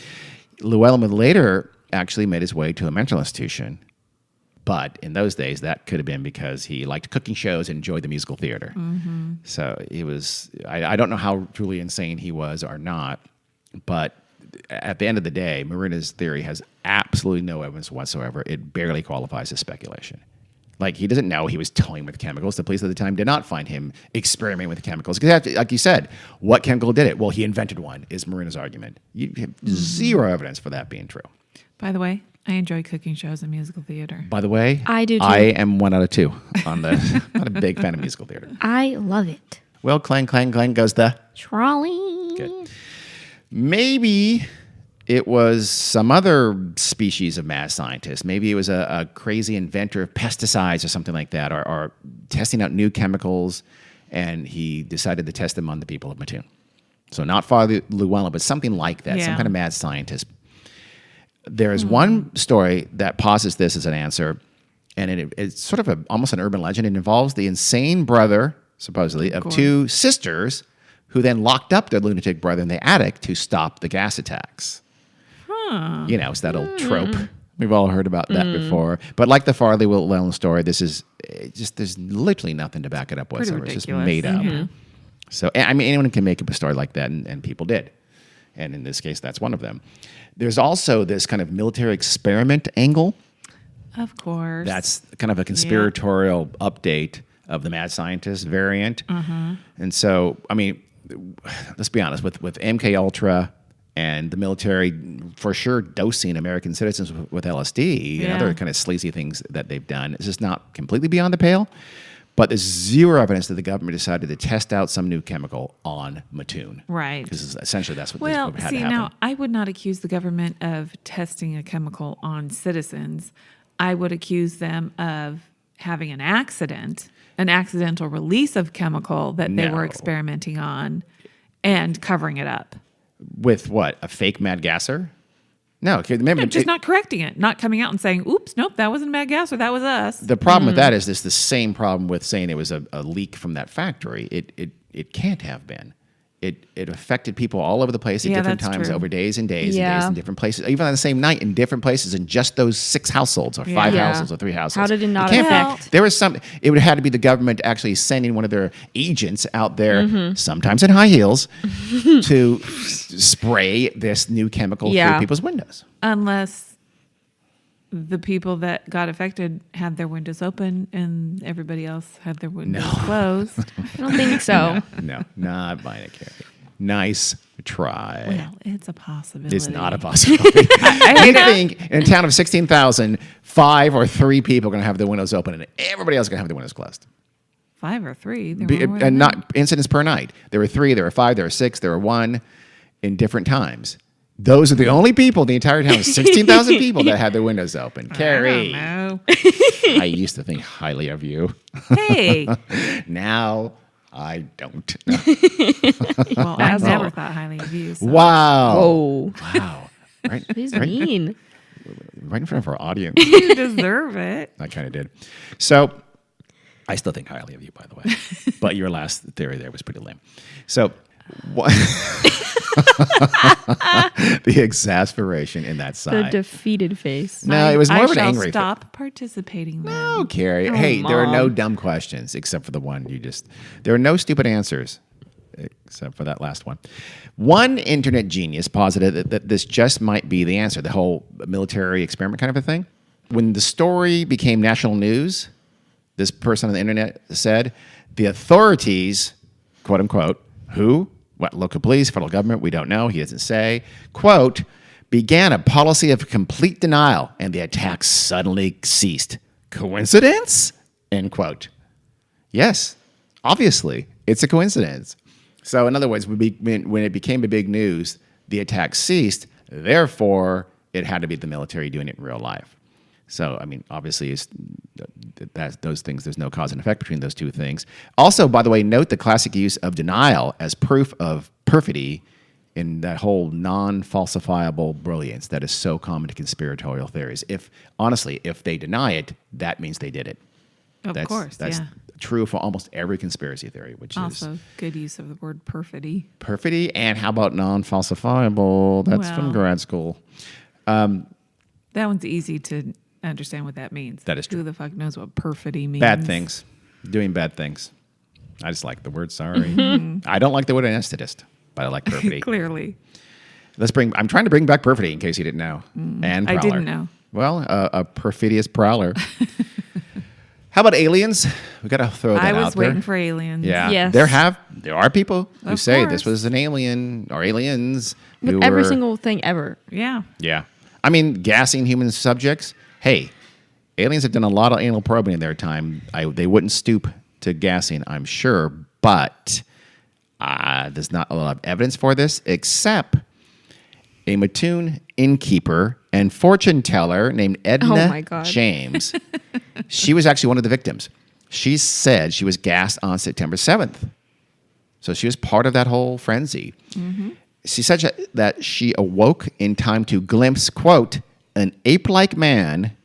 Llewellyn would later actually made his way to a mental institution, but in those days, that could have been because he liked cooking shows and enjoyed the musical theater. So he was, I don't know how truly insane he was or not, but at the end of the day, Maruna's theory has absolutely no evidence whatsoever. It barely qualifies as speculation. Like, he doesn't know he was toying with chemicals. The police at the time did not find him experimenting with chemicals. Because, like you said, what chemical did it? Well, he invented one, is Maruna's argument. You have zero evidence for that being true. By the way, I enjoy cooking shows and musical theater. By the way, I do too. I am 1 out of 2 on the. Not a big fan of musical theater. I love it. Well, clang, clang, clang goes the. Trolley. Good. Maybe it was some other species of mad scientist. Maybe it was a crazy inventor of pesticides or something like that, or testing out new chemicals, and he decided to test them on the people of Mattoon. So not Father Llewellyn, but something like that, some Yeah. kind of mad scientist. There is one story that posits this as an answer, and it's sort of almost an urban legend. It involves the insane brother, supposedly, of course. 2 sisters who then locked up their lunatic brother in the attic to stop the gas attacks. You know, it's that old trope. We've all heard about that before. But like the Farley Llewellyn story, this is there's literally nothing to back it up Pretty whatsoever. It's just ridiculous. made up. So, I mean, anyone can make up a story like that, and people did. And in this case, that's one of them. There's also this kind of military experiment angle. Of course. That's kind of a conspiratorial update of the mad scientist variant. And so, I mean, let's be honest, with MK Ultra and the military for sure dosing American citizens with LSD and other kind of sleazy things that they've done, it's just not completely beyond the pale. But there's zero evidence that the government decided to test out some new chemical on Mattoon. Right. Because essentially that's what Well, had see, to happen. now I would not accuse the government of testing a chemical on citizens. I would accuse them of having an accidental release of chemical that they were No. experimenting on and covering it up. With what? A fake mad gasser? No, remember, Just not correcting it, not coming out and saying, oops, nope, that wasn't mad gas or that was us. the problem with that is it's the same problem with saying it was a leak from that factory. It can't have been. It affected people all over the place at Yeah, different that's times true. over days and days and Yeah. days in different places, even on the same night in different places in just those 6 households or 5 Yeah. households or 3 households. How did it not can't be. affect? There was some. It would have had to be the government actually sending one of their agents out there, Mm-hmm. sometimes in high heels, to spray this new chemical Yeah. through people's windows. Unless the people that got affected had their windows open and everybody else had their windows closed. I don't think so. No, not buying it, Carrie. Nice try. Well, it's a possibility. It's not a possibility. I think in a town of 16,000, 5 or 3 people are going to have their windows open, and everybody else is going to have their windows closed. 5 or 3. There were more than And that. not incidents per night. There were 3, there were 5, there were 6, there were 1 in different times. Those are the only people in the entire town, 16,000 people that had their windows open. Carrie, I don't know. I used to think highly of you. Hey, Now I don't. well, I never thought highly of you. So. Wow. Oh, Wow. Right, he's mean. right in front of our audience. You deserve it. I kind of did. So I still think highly of you, by the way. But your last theory there was pretty lame. So what? The exasperation in that The side. defeated face. No, it was more I of an shall angry. stop participating then. No, Carrie. Hey, there are no Mom. dumb questions except for the one you just. There are no stupid answers except for that last one. One internet genius posited that this just might be the answer, the whole military experiment kind of a thing. When the story became national news, this person on the internet said, the authorities, quote unquote, who? What, local police, federal government? We don't know. He doesn't say. Quote, began a policy of complete denial and the attacks suddenly ceased. Coincidence? end quote. Yes, obviously, it's a coincidence. So in other words, when it became a big news, the attack ceased. Therefore, it had to be the military doing it in real life. So, I mean, obviously, those things, there's no cause and effect between those two things. Also, by the way, note the classic use of denial as proof of perfidy in that whole non-falsifiable brilliance that is so common to conspiratorial theories. Honestly, if they deny it, that means they did it. Of course, That's true for almost every conspiracy theory, which also is good use of the word perfidy. Perfidy, and how about non-falsifiable? That's from grad school. That one's easy to understand what that means. That is true. Who the fuck knows what perfidy means? Bad things. Doing bad things. I just like the word sorry. I don't like the word anesthetist, but I like perfidy. Clearly. I'm trying to bring back perfidy in case you didn't know. And prowler. I didn't know. Well, a perfidious prowler. How about aliens? We got to throw that out there. I was waiting for aliens. Yeah. Yes. There are people who Of say course. this was an alien or aliens. With every single thing ever. Yeah. Yeah. I mean, gassing human subjects. Hey, aliens have done a lot of anal probing in their time. They wouldn't stoop to gassing, I'm sure, but there's not a lot of evidence for this, except a Mattoon innkeeper and fortune teller named Edna James. She was actually one of the victims. She said she was gassed on September 7th. So she was part of that whole frenzy. Mm-hmm. She said that she awoke in time to glimpse, quote, an ape-like man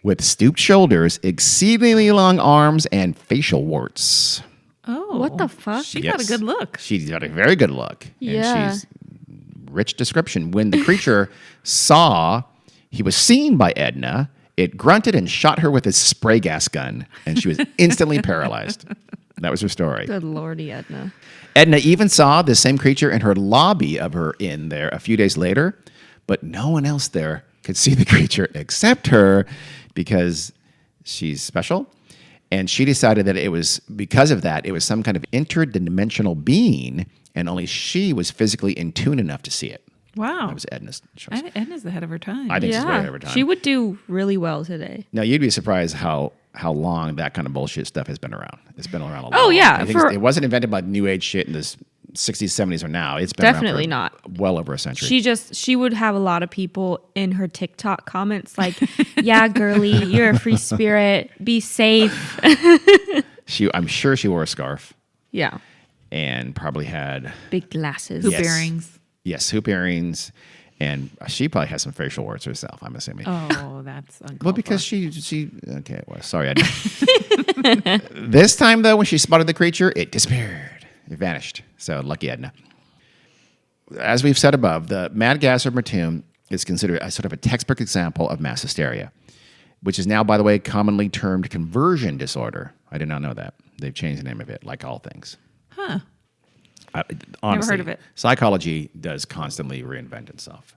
with stooped shoulders, exceedingly long arms, and facial warts. Oh. What the fuck? She got a good look. She got a very good look. Yeah. And she's rich description. When the creature he was seen by Edna, it grunted and shot her with its spray gas gun, and she was instantly paralyzed. That was her story. Good lordy, Edna. Edna even saw the same creature in her lobby of her inn there a few days later, but no one else there could see the creature except her because she's special. And she decided that it was, because of that, it was some kind of interdimensional being, and only she was physically in tune enough to see it. Wow. That was Edna's choice. Edna's ahead of her time. I think she's way ahead of her time. She would do really well today. Now, you'd be surprised how long that kind of bullshit stuff has been around. It's been around a lot. Oh, yeah. I think it wasn't invented by New Age shit in the 60s, 70s, or now. It's been Definitely around for not. well over a century. She would have a lot of people in her TikTok comments like, yeah, girly, you're a free spirit. Be safe. I'm sure she wore a scarf. Yeah. And probably had Big glasses. Hoop earrings. Yes, hoop earrings. And she probably has some facial warts herself, I'm assuming. Oh, that's uncalled Well, because for. she okay, it was. Sorry, I didn't. This time, though, when she spotted the creature, it disappeared. It vanished. So lucky Edna. As we've said above, the mad gas of Mattoon is considered a sort of a textbook example of mass hysteria, which is now, by the way, commonly termed conversion disorder. I did not know that. They've changed the name of it, like all things. Huh. Honestly, Never heard of it. Psychology does constantly reinvent itself.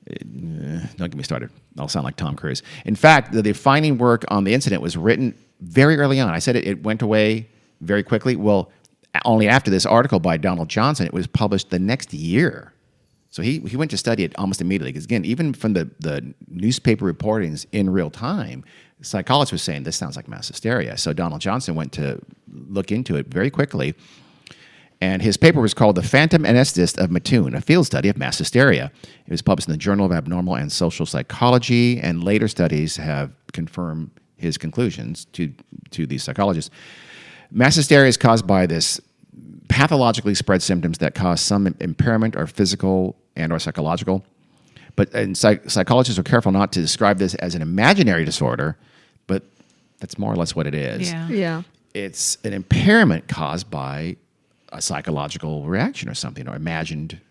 Don't get me started. I'll sound like Tom Cruise. In fact, the defining work on the incident was written very early on. I said it went away very quickly. Well, only after this article by Donald Johnson, it was published the next year. So he went to study it almost immediately. Because again, even from the newspaper reportings in real time, psychologists were saying this sounds like mass hysteria. So Donald Johnson went to look into it very quickly. And his paper was called The Phantom Anesthetist of Mattoon, a field study of mass hysteria. It was published in the Journal of Abnormal and Social Psychology, and later studies have confirmed his conclusions to these psychologists. Mass hysteria is caused by this pathologically spread symptoms that cause some impairment or physical and or psychological. But psychologists are careful not to describe this as an imaginary disorder, but that's more or less what it is. Yeah. It's an impairment caused by a psychological reaction or something, or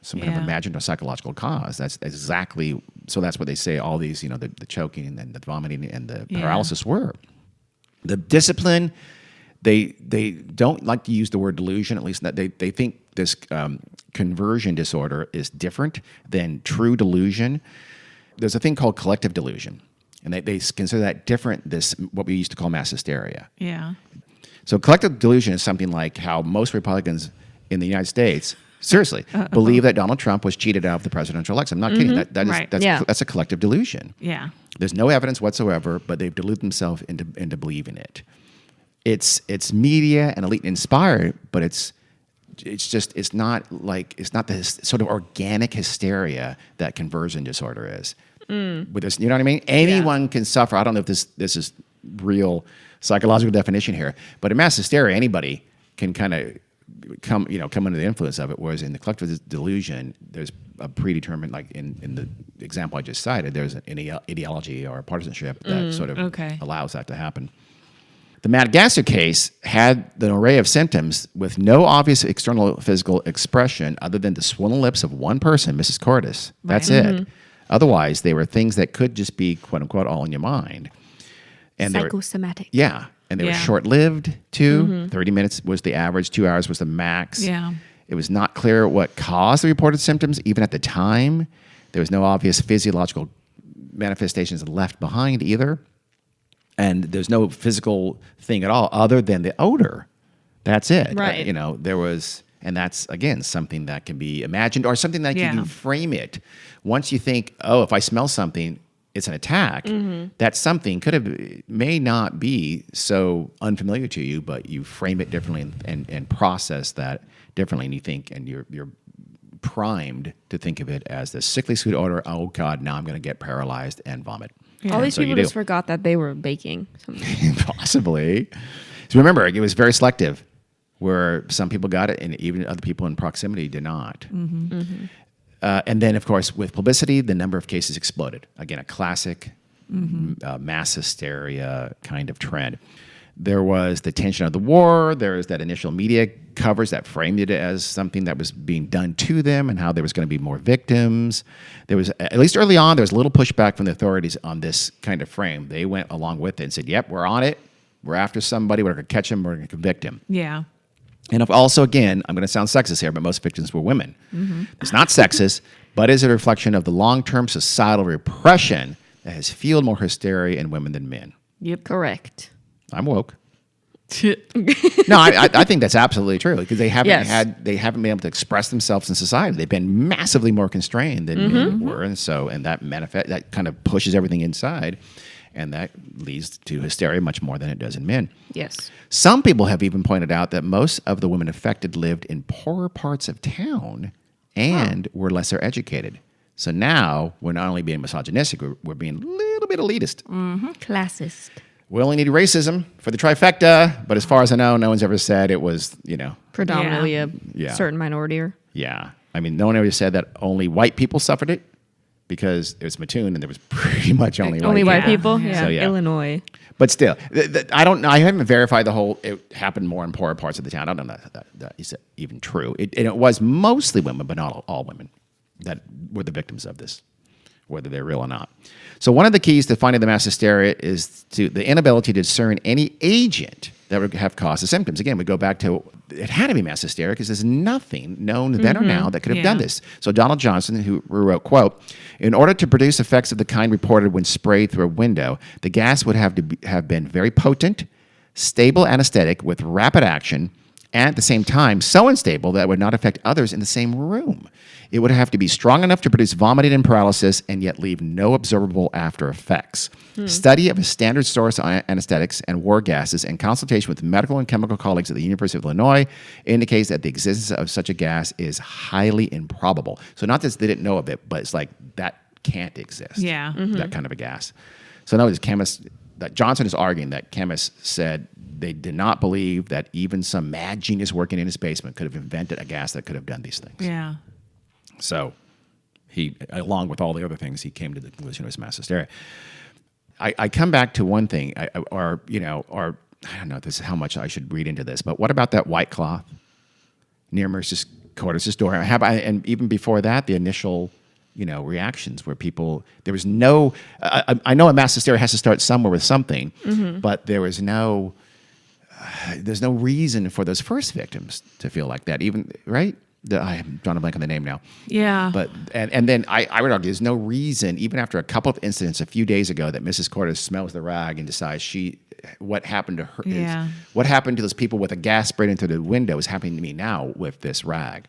some kind of imagined or psychological cause. That's exactly, so that's what they say all these, the choking and the vomiting and the paralysis were. The discipline, they don't like to use the word delusion, at least they think this conversion disorder is different than true delusion. There's a thing called collective delusion, and they consider that different, what we used to call mass hysteria. Yeah. So collective delusion is something like how most Republicans in the United States seriously believe that Donald Trump was cheated out of the presidential election. I'm not kidding. Right. That's a collective delusion. Yeah. There's no evidence whatsoever, but they've deluded themselves into believing it. It's media and elite inspired, but it's not the sort of organic hysteria that conversion disorder is. With this, you know what I mean? Anyone can suffer. I don't know if this is real psychological definition here, but in mass hysteria, anybody can kind of come under the influence of it. Whereas in the collective delusion, there's a predetermined, like in the example I just cited, there's an ideology or a partisanship that sort of allows that to happen. The Madagascar case had an array of symptoms with no obvious external physical expression other than the swollen lips of one person, Mrs. Cordes. That's it. Otherwise, they were things that could just be, quote unquote, all in your mind. And psychosomatic. And they were short-lived, too. 30 minutes was the average, 2 hours was the max. Yeah. It was not clear what caused the reported symptoms, even at the time. There was no obvious physiological manifestations left behind either. And there's no physical thing at all other than the odor. That's it. Right. There was, and that's, again, something that can be imagined or something that you can frame it. Once you think, oh, if I smell something, it's an attack. That something may not be so unfamiliar to you, but you frame it differently and process that differently, and you think, and you're primed to think of it as the sickly sweet odor. Oh God, now I'm going to get paralyzed and vomit. Yeah. All these people just forgot that they were baking something. Possibly. So remember, it was very selective, where some people got it and even other people in proximity did not. And then, of course, with publicity, the number of cases exploded. Again, a classic mass hysteria kind of trend. There was the tension of the war. There was that initial media coverage that framed it as something that was being done to them and how there was going to be more victims. There was, at least early on, there was a little pushback from the authorities on this kind of frame. They went along with it and said, yep, we're on it. We're after somebody. We're going to catch him. We're going to convict him. Yeah. And also, again, I'm going to sound sexist here, but most victims were women. It's not sexist, but is a reflection of the long-term societal repression that has fueled more hysteria in women than men. Yep. Correct. I'm woke. No, I think that's absolutely true because they haven't been able to express themselves in society. They've been massively more constrained than men were, and that kind of pushes everything inside, and that leads to hysteria much more than it does in men. Yes. Some people have even pointed out that most of the women affected lived in poorer parts of town and were lesser educated. So now we're not only being misogynistic, we're being a little bit elitist. Classist. We only need racism for the trifecta, but as far as I know, no one's ever said it was, Predominantly a Yeah. certain minority. Yeah. I mean, no one ever said that only white people suffered it because it was Mattoon and there was pretty much only White people. people? Yeah. So, yeah. Illinois. But still, I haven't verified it happened more in poorer parts of the town. I don't know that is even true. It was mostly women, but not all women that were the victims of this, whether they're real or not. So one of the keys to finding the mass hysteria is the inability to discern any agent that would have caused the symptoms. Again, we go back to it had to be mass hysteria because there's nothing known then or now that could have done this. So Donald Johnson, who wrote, quote, in order to produce effects of the kind reported when sprayed through a window, the gas would have to have been very potent, stable anesthetic with rapid action, and at the same time so unstable that it would not affect others in the same room. It would have to be strong enough to produce vomiting and paralysis and yet leave no observable after effects. Study of a standard source anesthetics and war gases and consultation with medical and chemical colleagues at the University of Illinois indicates that the existence of such a gas is highly improbable. So not that they didn't know of it, but it's like that can't exist. Yeah. That kind of a gas. So in other words, that Johnson is arguing that chemists said they did not believe that even some mad genius working in his basement could have invented a gas that could have done these things. Yeah. So he, along with all the other things, he came to the conclusion it was mass hysteria. I come back to one thing, or I don't know this is how much I should read into this, but what about that white cloth near Mrs. Cordes' door? And even before that, the initial reactions where people, there was no, I know a mass hysteria has to start somewhere with something, but there's no reason for those first victims to feel like that, even, right? I'm drawing a blank on the name now. Yeah. But and then I would argue there's no reason, even after a couple of incidents a few days ago, that Mrs. Cordes smells the rag and decides what happened to her. What happened to those people with a gas sprayed into the window is happening to me now with this rag.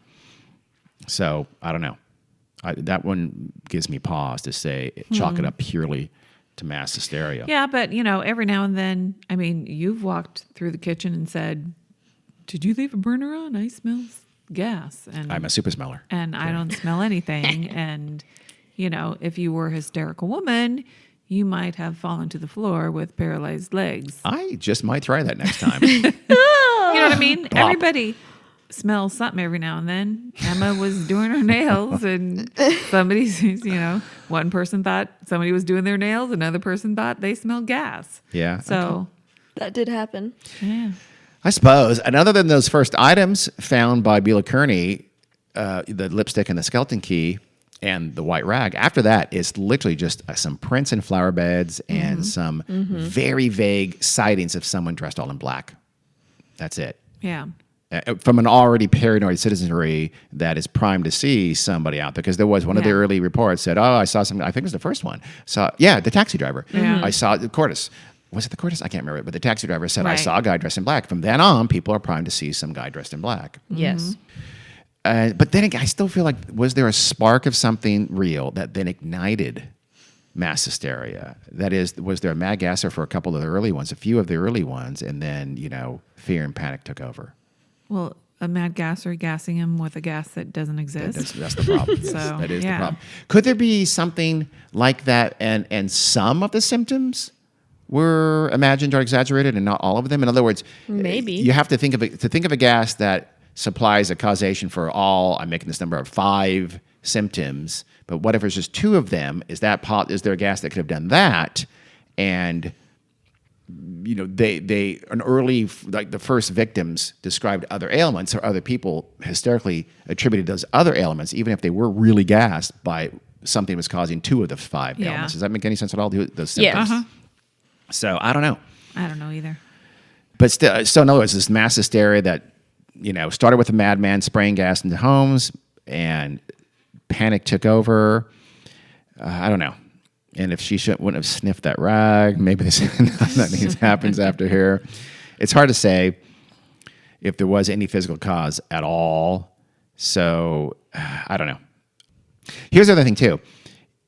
So I don't know. That one gives me pause to say chalk it up purely to mass hysteria. Yeah, but every now and then, I mean, you've walked through the kitchen and said, "Did you leave a burner on? I smell gas." And I'm a super smeller. and I don't smell anything. And if you were a hysterical woman, you might have fallen to the floor with paralyzed legs. I just might try that next time. You know what I mean? Plop. Everybody smells something every now and then. Emma was doing her nails, and one person thought somebody was doing their nails, another person thought they smelled gas. Yeah. So, That did happen. yeah. I suppose. And other than those first items found by Beulah Kearney, the lipstick and the skeleton key and the white rag, after that, it's literally just some prints in flower beds and some very vague sightings of someone dressed all in black. That's it. Yeah. From an already paranoid citizenry that is primed to see somebody out there. Because there was one of the early reports said, I saw something. I think it was the first one. The taxi driver. Yeah. I saw the Cortis. Was it the Cortis? I can't remember. But the taxi driver said, I Right. saw a guy dressed in black. From then on, people are primed to see some guy dressed in black. Yes. But then again, I still feel like, was there a spark of something real that then ignited mass hysteria? That is, was there a mad gasser for a couple of the early ones, a few of the early ones, and then, fear and panic took over? Well, a mad gasser gassing him with a gas that doesn't exist. That's the problem. Yes, So, that is the yeah. problem. Could there be something like that, and some of the symptoms were imagined or exaggerated, and not all of them? In other words, Maybe. you have to think of a gas that supplies a causation for all. I'm making this number of 5 symptoms, but what if there's just 2 of them? Is there a gas that could have done that? And they an early, like the first victims described other ailments, or other people hysterically attributed those other ailments, even if they were really gassed by something that was causing 2 of the 5 Yeah. ailments. Does that make any sense at all? Those symptoms. Yes. So I don't know. I don't know either. But still, in other words, this mass hysteria that started with a madman spraying gas into homes, and panic took over. I don't know. And if she wouldn't have sniffed that rag, maybe nothing happens after here. It's hard to say if there was any physical cause at all. So I don't know. Here's the other thing too.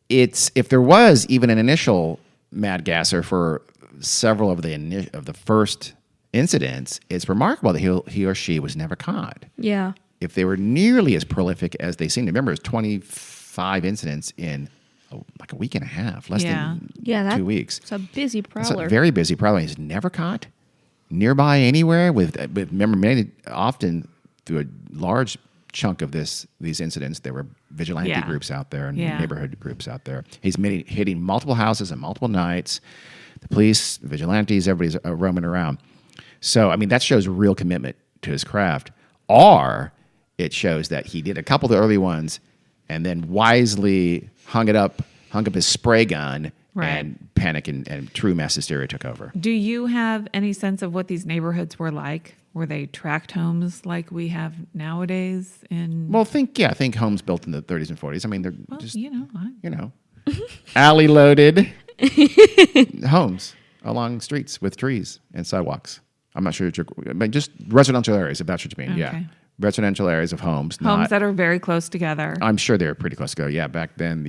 If there was even an initial mad gasser for several of the first incidents, it's remarkable that he or she was never caught. Yeah. If they were nearly as prolific as they seemed, remember, it's 25 incidents in like a week and a half, less than 2 weeks. It's a busy It's prowler. a very busy prowler. He's never caught nearby anywhere. Remember, often through a large chunk of these incidents, there were vigilante groups out there and neighborhood groups out there. He's hitting multiple houses on multiple nights. The police, the vigilantes, everybody's roaming around. So, I mean, that shows real commitment to his craft. Or it shows that he did a couple of the early ones and then wisely hung up his spray gun, Right. and panic and true mass hysteria took over. Do you have any sense of what these neighborhoods were like? Were they tract homes like we have nowadays? Well, think homes built in the 30s and 40s. I mean, they're just, I- alley loaded homes along streets with trees and sidewalks. I'm not sure but just residential areas, if that's what you mean. Yeah. Okay. Residential areas of homes. homes that are very close together. I'm sure they were pretty close together. Yeah, back then,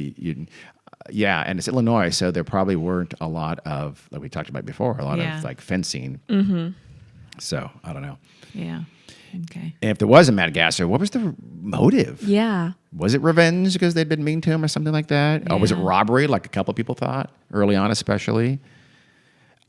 and it's Illinois, so there probably weren't a lot of, like we talked about before, a lot of like fencing. Mm-hmm. So, I don't know. Yeah. Okay. And if there was a mad gasser, what was the motive? Yeah. Was it revenge because they'd been mean to him or something like that? Or was it Yeah. robbery, like a couple of people thought, early on especially?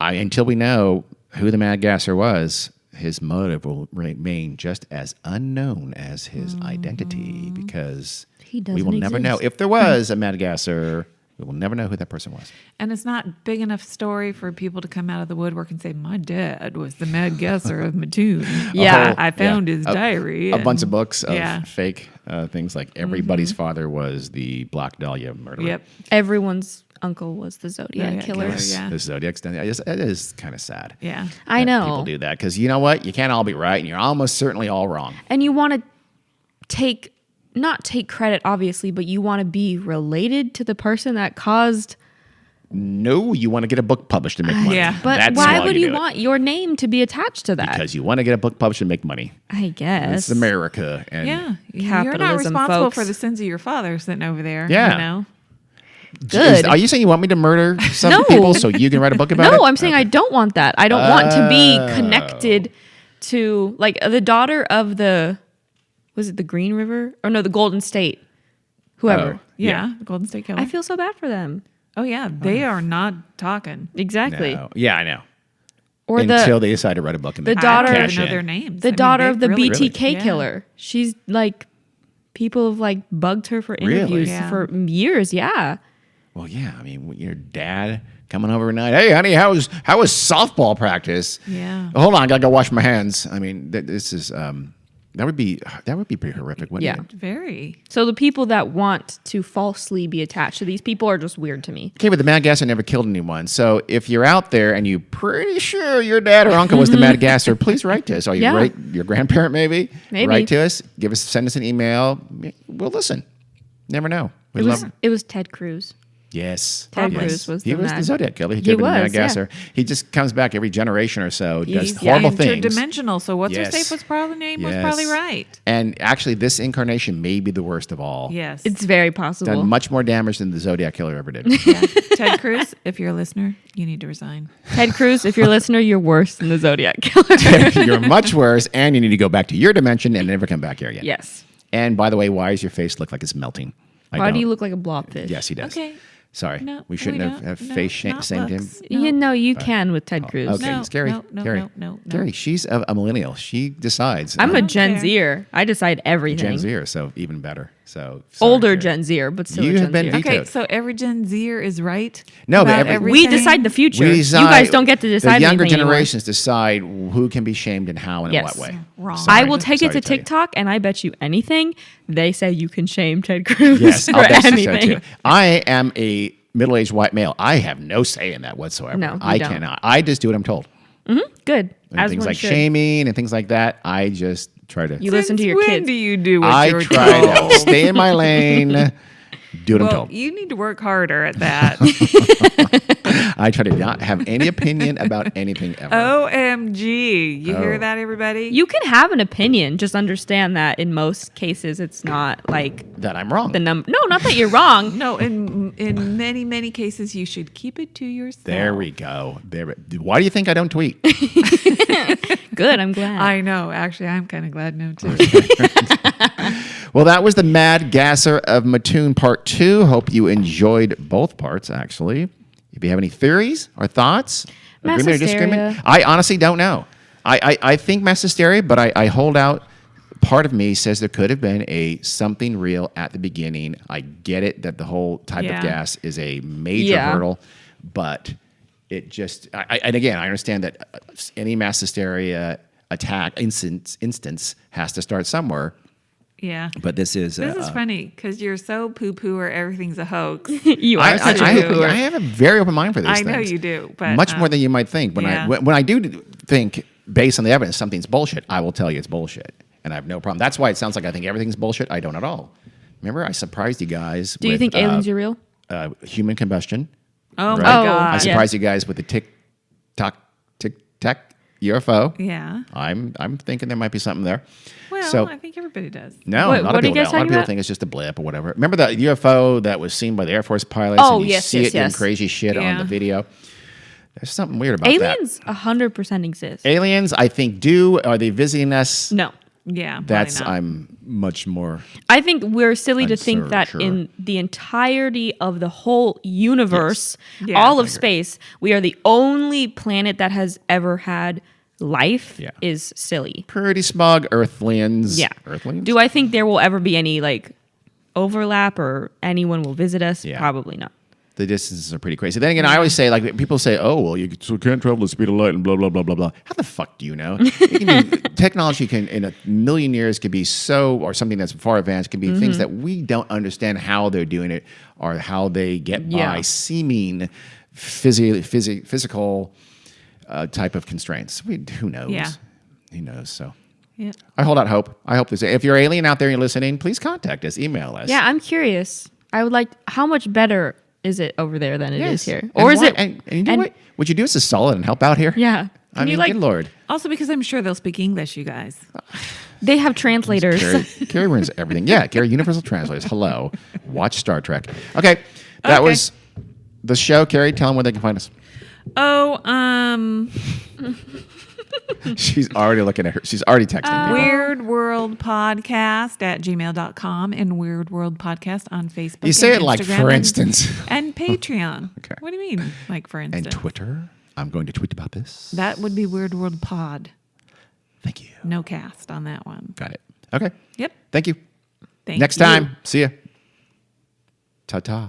Until we know who the mad gasser was, his motive will remain just as unknown as his identity, because He we will doesn't never know. exist. If there was a mad gasser, we will never know who that person was. And it's not big enough story for people to come out of the woodwork and say, "My dad was the mad gasser of Mattoon." Yeah. I found his diary. A and- bunch of books of Yeah. fake things, like everybody's father was the Black Dahlia murderer. Yep. Everyone's uncle was the Zodiac Zodiac killer. killer. Yeah. The Zodiac's done. It is kind of sad. Yeah. I that know. people do that, because you know what? You can't all be right, and you're almost certainly all wrong. And you want to not take credit, obviously, but you want to be related to the person that caused No, you want to get a book published to make money. Yeah. But That's why would you do it. want your name to be attached to that? Because you want to get a book published and make money. I guess. It's America. And Yeah. You're Capitalism, not responsible folks. for the sins of your father sitting over there. Yeah. You know? Good. Are you saying you want me to murder some No. people so you can write a book about it? No, I'm saying I don't want that. I don't want to be connected to like the daughter of was it the Green River? Or no, the Golden State. Whoever. Oh. Yeah. Golden State Killer. I feel so bad for them. Oh, yeah. They are not talking. Exactly. No. Yeah, I know. Or Until they decide to write a book and the then daughter- I don't cash even know in. their names. the I mean, daughter they of the really- BTK Yeah. killer. She's like people have like bugged her for Really? interviews Yeah. for years. Yeah. Well, yeah. I mean, your dad coming over at night. Hey, honey, how was softball practice? Yeah. Hold on, I gotta go wash my hands. I mean, this is that would be pretty horrific, wouldn't Yeah. it? Very. So the people that want to falsely be attached to these people are just weird to me. Okay, but the Mad Gasser never killed anyone. So if you're out there and you're pretty sure your dad or uncle was the Mad Gasser, please write to us. Or Yeah. your grandparent maybe. Maybe. Write to us. Send us an email. We'll listen. Never know. We love. It was Ted Cruz. Yes. Ted yes. Cruz was he the was the Mad- Zodiac killer. He He could have been the Mad was, yeah. Gasser. He just comes back every generation or so, does He's horrible things. interdimensional. So what's her Yes. safe was probably name was Yes. probably right. And actually, this incarnation may be the worst of all. Yes. It's very possible. Done much more damage than the Zodiac killer ever did. Yeah. Ted Cruz, if you're a listener, you need to resign. Ted Cruz, if you're a listener, you're worse than the Zodiac killer. You're much worse, and you need to go back to your dimension and never come back here again. Yes. And by the way, why does your face look like it's melting? Why do you look like a blobfish? Yes, he does. Okay. Sorry. No, we shouldn't we have don't. No, face not shamed him. looks. You know, you can with Ted Cruz. Okay, No, Scary. no, Gary. no, no, no. Gary, she's a millennial. She decides. I'm a don't Gen care. Zer. I decide everything. Gen Zer, so even better. So sorry, Older Gary. Gen Zer, but still You a have Gen been Zer. vetoed. Okay, so every Gen Zer is right. No, but about every- We everything? decide the future. We You guys don't get to decide The younger anything anymore. generations decide who can be shamed and how and Yes. in what way. Wrong. Sorry. I will take Sorry it to tell you. TikTok, and I bet you anything they say you can shame Ted Cruz Yes, for I'll bet you so anything. too. I am a middle-aged white male. I have no say in that whatsoever. No, you I don't. cannot. I just do what I'm told. Good. And As things one like should. shaming and things like that, I just try to. You listen to your when kids. do you do what I you're try told? to stay in my lane. Do what I'm Well, told. you need to work harder at that. I try to not have any opinion about anything ever. OMG. You hear Oh. that, everybody? You can have an opinion. Just understand that in most cases, it's not like That I'm wrong. the number. No, not that you're wrong. No, in many, many cases, you should keep it to yourself. There we go. Why do you think I don't tweet? Good. I'm glad. I know. Actually, I'm kind of glad no, too. Well, that was the Mad Gasser of Mattoon Part 2. Hope you enjoyed both parts, actually. If you have any theories or thoughts, Mass agreement or disagreement, hysteria. I honestly don't know. I think mass hysteria, but I hold out. Part of me says there could have been something real at the beginning. I get it that the whole type Yeah. of gas is a major Yeah. hurdle, but it just, and again, I understand that any mass hysteria attack instance has to start somewhere. Yeah. But this is funny because you're so poo-poo or everything's a hoax. you are I, such I, a poo-pooer. I have a very open mind for these I things. know you do, but much more than you might think. When yeah. when I do think based on the evidence something's bullshit, I will tell you it's bullshit, and I have no problem. That's why it sounds like I think everything's bullshit. I don't at all. Remember, I surprised you guys. Do you with, think aliens are real? human combustion? Oh my Right? Oh, god. I surprised you guys with the tic tac UFO. Yeah. I'm thinking there might be something there. Well, so I think everybody does. no, What- a lot what of are you people guys don't. A lot of talking people about? think it's just a blip or whatever. Remember the UFO that was seen by the Air Force pilots? Oh, and you yes, see yes, it doing yes. crazy shit on Yeah. the video. There's something weird about that. Aliens 100% exist. Aliens, I think, do. Are they visiting us? No. Yeah. probably That's not. I'm much more. I think we're silly to think Unsure, that sure. in the entirety of the whole universe, Yes. Yeah, all I of space, we are the only planet that has ever had life Yeah. is silly. Pretty smug Earthlings. Yeah. Earthlings? Do I think there will ever be any like overlap or anyone will visit us? Yeah. Probably not. The distances are pretty crazy. Then again, I always say, like, people say, oh, well, you can't travel the speed of light and blah, blah, blah, blah, blah. How the fuck do you know? Technology can, in a million years, could be or something that's far advanced, can be Mm-hmm. things that we don't understand how they're doing it or how they get Yeah. by seeming physical type of constraints. Who knows? Yeah. Who knows? So Yeah. I hold out hope. I hope if you're alien out there and you're listening, please contact us, email us. Yeah, I'm curious. I would like how much better is it over there than it is here? And Or is why- it? And you know what? Would you do us a solid and help out here? Yeah. I Can mean, you, like, good Lord. Also, because I'm sure they'll speak English, you guys. they have translators. Carrie ruins everything. Yeah, Carrie, Universal Translators. Hello. Watch Star Trek. Okay. That Okay. was the show. Carrie, tell them where they can find us. Oh, She's already looking at her. She's already texting me. Weird World Podcast at gmail.com and Weird World Podcast on Facebook. You say and it like, Instagram for and- instance. And Patreon. Okay. What do you mean? Like, for instance? And Twitter. I'm going to tweet about this. That would be Weird World Pod. Thank you. No cast on that one. Got it. Okay. Yep. Thank you. Thank Next you. time. See ya. Ta-ta.